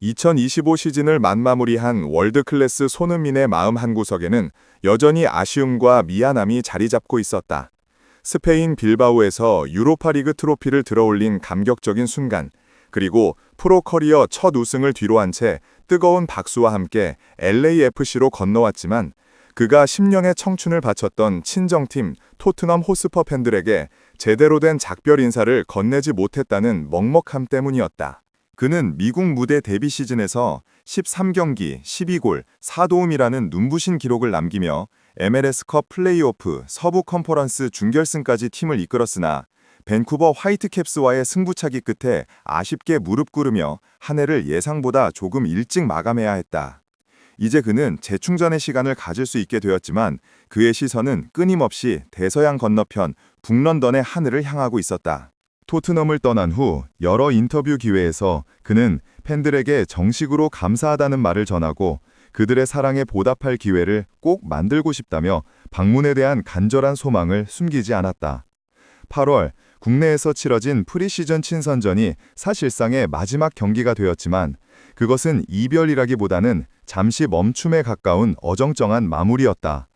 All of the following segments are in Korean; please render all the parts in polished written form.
2025 시즌을 만마무리한 월드클래스 손흥민의 마음 한구석에는 여전히 아쉬움과 미안함이 자리 잡고 있었다. 스페인 빌바오에서 유로파리그 트로피를 들어올린 감격적인 순간, 그리고 프로 커리어 첫 우승을 뒤로한 채 뜨거운 박수와 함께 LAFC로 건너왔지만 그가 10년의 청춘을 바쳤던 친정팀 토트넘 호스퍼 팬들에게 제대로 된 작별 인사를 건네지 못했다는 먹먹함 때문이었다. 그는 미국 무대 데뷔 시즌에서 13경기 12골 4도움이라는 눈부신 기록을 남기며 MLS컵 플레이오프 서부 컨퍼런스 준결승까지 팀을 이끌었으나 밴쿠버 화이트캡스와의 승부차기 끝에 아쉽게 무릎 꿇으며 한 해를 예상보다 조금 일찍 마감해야 했다. 이제 그는 재충전의 시간을 가질 수 있게 되었지만 그의 시선은 끊임없이 대서양 건너편 북런던의 하늘을 향하고 있었다. 토트넘을 떠난 후 여러 인터뷰 기회에서 그는 팬들에게 정식으로 감사하다는 말을 전하고 그들의 사랑에 보답할 기회를 꼭 만들고 싶다며 방문에 대한 간절한 소망을 숨기지 않았다. 8월 국내에서 치러진 프리시즌 친선전이 사실상의 마지막 경기가 되었지만 그것은 이별이라기보다는 잠시 멈춤에 가까운 어정쩡한 마무리였다.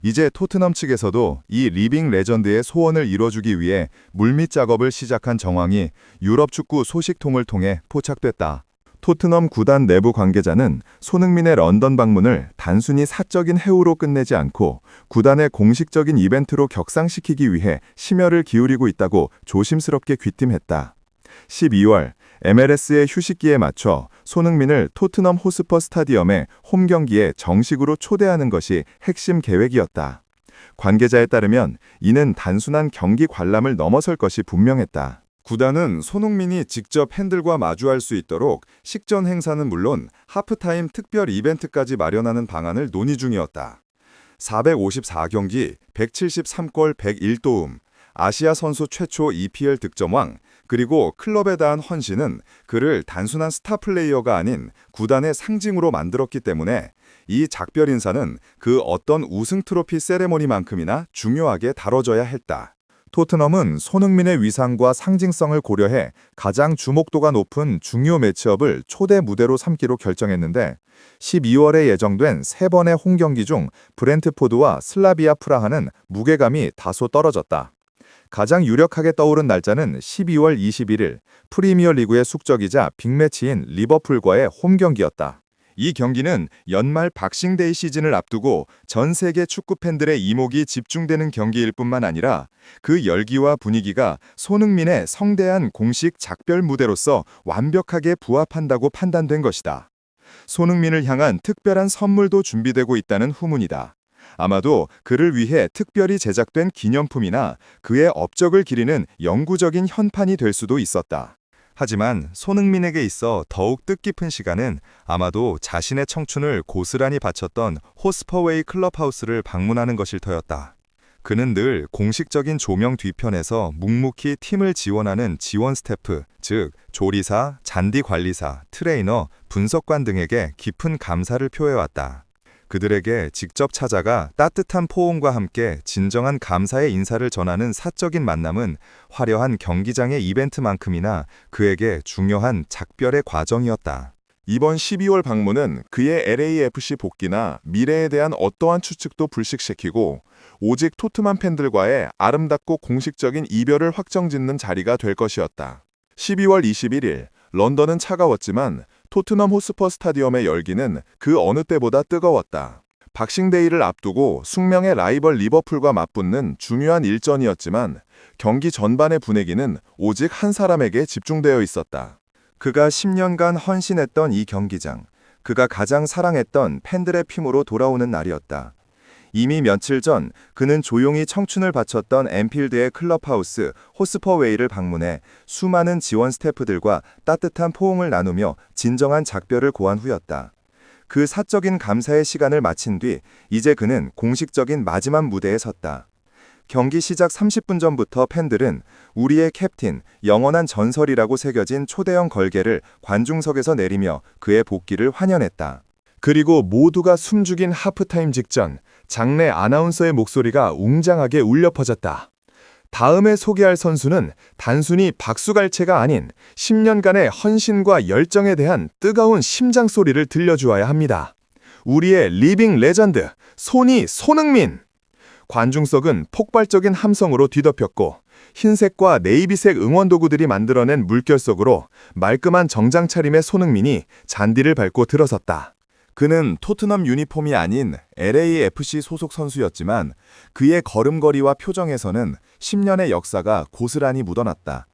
이제 토트넘 측에서도 이 리빙 레전드의 소원을 이뤄주기 위해 물밑 작업을 시작한 정황이 유럽 축구 소식통을 통해 포착됐다. 토트넘 구단 내부 관계자는 손흥민의 런던 방문을 단순히 사적인 해우로 끝내지 않고 구단의 공식적인 이벤트로 격상시키기 위해 심혈을 기울이고 있다고 조심스럽게 귀띔했다. 12월 MLS의 휴식기에 맞춰 손흥민을 토트넘 호스퍼 스타디움의 홈 경기에 정식으로 초대하는 것이 핵심 계획이었다. 관계자에 따르면 이는 단순한 경기 관람을 넘어설 것이 분명했다. 구단은 손흥민이 직접 팬들과 마주할 수 있도록 식전 행사는 물론 하프타임 특별 이벤트까지 마련하는 방안을 논의 중이었다. 454경기, 173골 101도움, 아시아 선수 최초 EPL 득점왕, 그리고 클럽에 대한 헌신은 그를 단순한 스타 플레이어가 아닌 구단의 상징으로 만들었기 때문에 이 작별 인사는 그 어떤 우승 트로피 세레모니만큼이나 중요하게 다뤄져야 했다. 토트넘은 손흥민의 위상과 상징성을 고려해 가장 주목도가 높은 중요 매치업을 초대 무대로 삼기로 결정했는데 12월에 예정된 3번의 홈경기 중 브렌트포드와 슬라비아 프라하는 무게감이 다소 떨어졌다. 가장 유력하게 떠오른 날짜는 12월 21일 프리미어리그의 숙적이자 빅매치인 리버풀과의 홈경기였다. 이 경기는 연말 박싱데이 시즌을 앞두고 전 세계 축구 팬들의 이목이 집중되는 경기일 뿐만 아니라 그 열기와 분위기가 손흥민의 성대한 공식 작별 무대로서 완벽하게 부합한다고 판단된 것이다. 손흥민을 향한 특별한 선물도 준비되고 있다는 후문이다. 아마도 그를 위해 특별히 제작된 기념품이나 그의 업적을 기리는 영구적인 현판이 될 수도 있었다. 하지만 손흥민에게 있어 더욱 뜻깊은 시간은 아마도 자신의 청춘을 고스란히 바쳤던 호스퍼웨이 클럽하우스를 방문하는 것일 터였다. 그는 늘 공식적인 조명 뒤편에서 묵묵히 팀을 지원하는 지원 스태프, 즉 조리사, 잔디 관리사, 트레이너, 분석관 등에게 깊은 감사를 표해왔다. 그들에게 직접 찾아가 따뜻한 포옹과 함께 진정한 감사의 인사를 전하는 사적인 만남은 화려한 경기장의 이벤트만큼이나 그에게 중요한 작별의 과정이었다. 이번 12월 방문은 그의 LAFC 복귀나 미래에 대한 어떠한 추측도 불식시키고 오직 토트넘 팬들과의 아름답고 공식적인 이별을 확정짓는 자리가 될 것이었다. 12월 21일 런던은 차가웠지만 토트넘 호스퍼 스타디움의 열기는 그 어느 때보다 뜨거웠다. 박싱데이를 앞두고 숙명의 라이벌 리버풀과 맞붙는 중요한 일전이었지만 경기 전반의 분위기는 오직 한 사람에게 집중되어 있었다. 그가 10년간 헌신했던 이 경기장, 그가 가장 사랑했던 팬들의 피부로 돌아오는 날이었다. 이미 며칠 전 그는 조용히 청춘을 바쳤던 엠필드의 클럽하우스 호스퍼웨이를 방문해 수많은 지원 스태프들과 따뜻한 포옹을 나누며 진정한 작별을 고한 후였다. 그 사적인 감사의 시간을 마친 뒤 이제 그는 공식적인 마지막 무대에 섰다. 경기 시작 30분 전부터 팬들은 우리의 캡틴, 영원한 전설이라고 새겨진 초대형 걸개를 관중석에서 내리며 그의 복귀를 환영했다. 그리고 모두가 숨죽인 하프타임 직전 장내 아나운서의 목소리가 웅장하게 울려 퍼졌다. 다음에 소개할 선수는 단순히 박수갈채가 아닌 10년간의 헌신과 열정에 대한 뜨거운 심장 소리를 들려주어야 합니다. 우리의 리빙 레전드, 손흥민! 관중석은 폭발적인 함성으로 뒤덮였고 흰색과 네이비색 응원 도구들이 만들어낸 물결 속으로 말끔한 정장 차림의 손흥민이 잔디를 밟고 들어섰다. 그는 토트넘 유니폼이 아닌 LAFC 소속 선수였지만 그의 걸음걸이와 표정에서는 10년의 역사가 고스란히 묻어났다.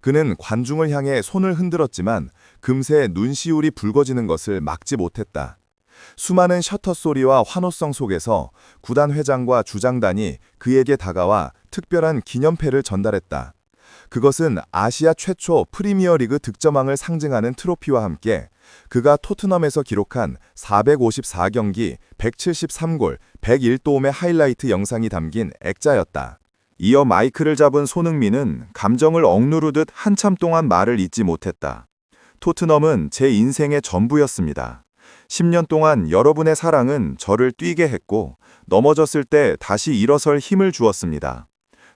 그는 관중을 향해 손을 흔들었지만 금세 눈시울이 붉어지는 것을 막지 못했다. 수많은 셔터 소리와 환호성 속에서 구단 회장과 주장단이 그에게 다가와 특별한 기념패를 전달했다. 그것은 아시아 최초 프리미어리그 득점왕을 상징하는 트로피와 함께 그가 토트넘에서 기록한 454경기, 173골, 101도움의 하이라이트 영상이 담긴 액자였다. 이어 마이크를 잡은 손흥민은 감정을 억누르듯 한참 동안 말을 잇지 못했다. 토트넘은 제 인생의 전부였습니다. 10년 동안 여러분의 사랑은 저를 뛰게 했고 넘어졌을 때 다시 일어설 힘을 주었습니다.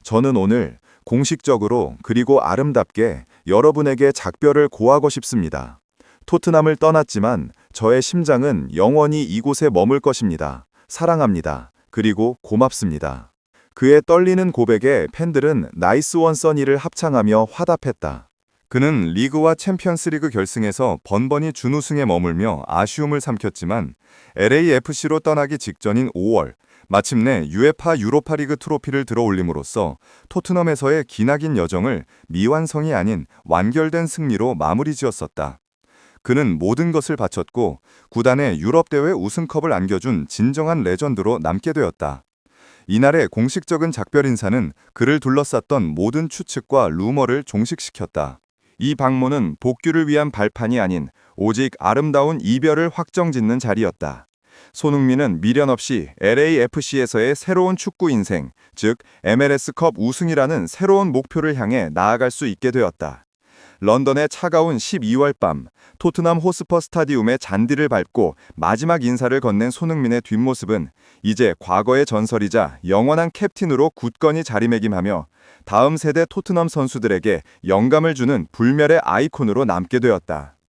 저는 오늘 공식적으로 그리고 아름답게 여러분에게 작별을 고하고 싶습니다. 토트넘을 떠났지만 저의 심장은 영원히 이곳에 머물 것입니다. 사랑합니다. 그리고 고맙습니다. 그의 떨리는 고백에 팬들은 나이스 원 써니를 합창하며 화답했다. 그는 리그와 챔피언스리그 결승에서 번번이 준우승에 머물며 아쉬움을 삼켰지만 LAFC로 떠나기 직전인 5월 마침내 UEFA 유로파리그 트로피를 들어올림으로써 토트넘에서의 기나긴 여정을 미완성이 아닌 완결된 승리로 마무리 지었었다. 그는 모든 것을 바쳤고 구단에 유럽대회 우승컵을 안겨준 진정한 레전드로 남게 되었다. 이날의 공식적인 작별 인사는 그를 둘러쌌던 모든 추측과 루머를 종식시켰다. 이 방문은 복귀를 위한 발판이 아닌 오직 아름다운 이별을 확정짓는 자리였다. 손흥민은 미련 없이 LAFC에서의 새로운 축구 인생, 즉 MLS컵 우승이라는 새로운 목표를 향해 나아갈 수 있게 되었다. 런던의 차가운 12월 밤, 토트넘 호스퍼 스타디움의 잔디를 밟고 마지막 인사를 건넨 손흥민의 뒷모습은 이제 과거의 전설이자 영원한 캡틴으로 굳건히 자리매김하며 다음 세대 토트넘 선수들에게 영감을 주는 불멸의 아이콘으로 남게 되었다.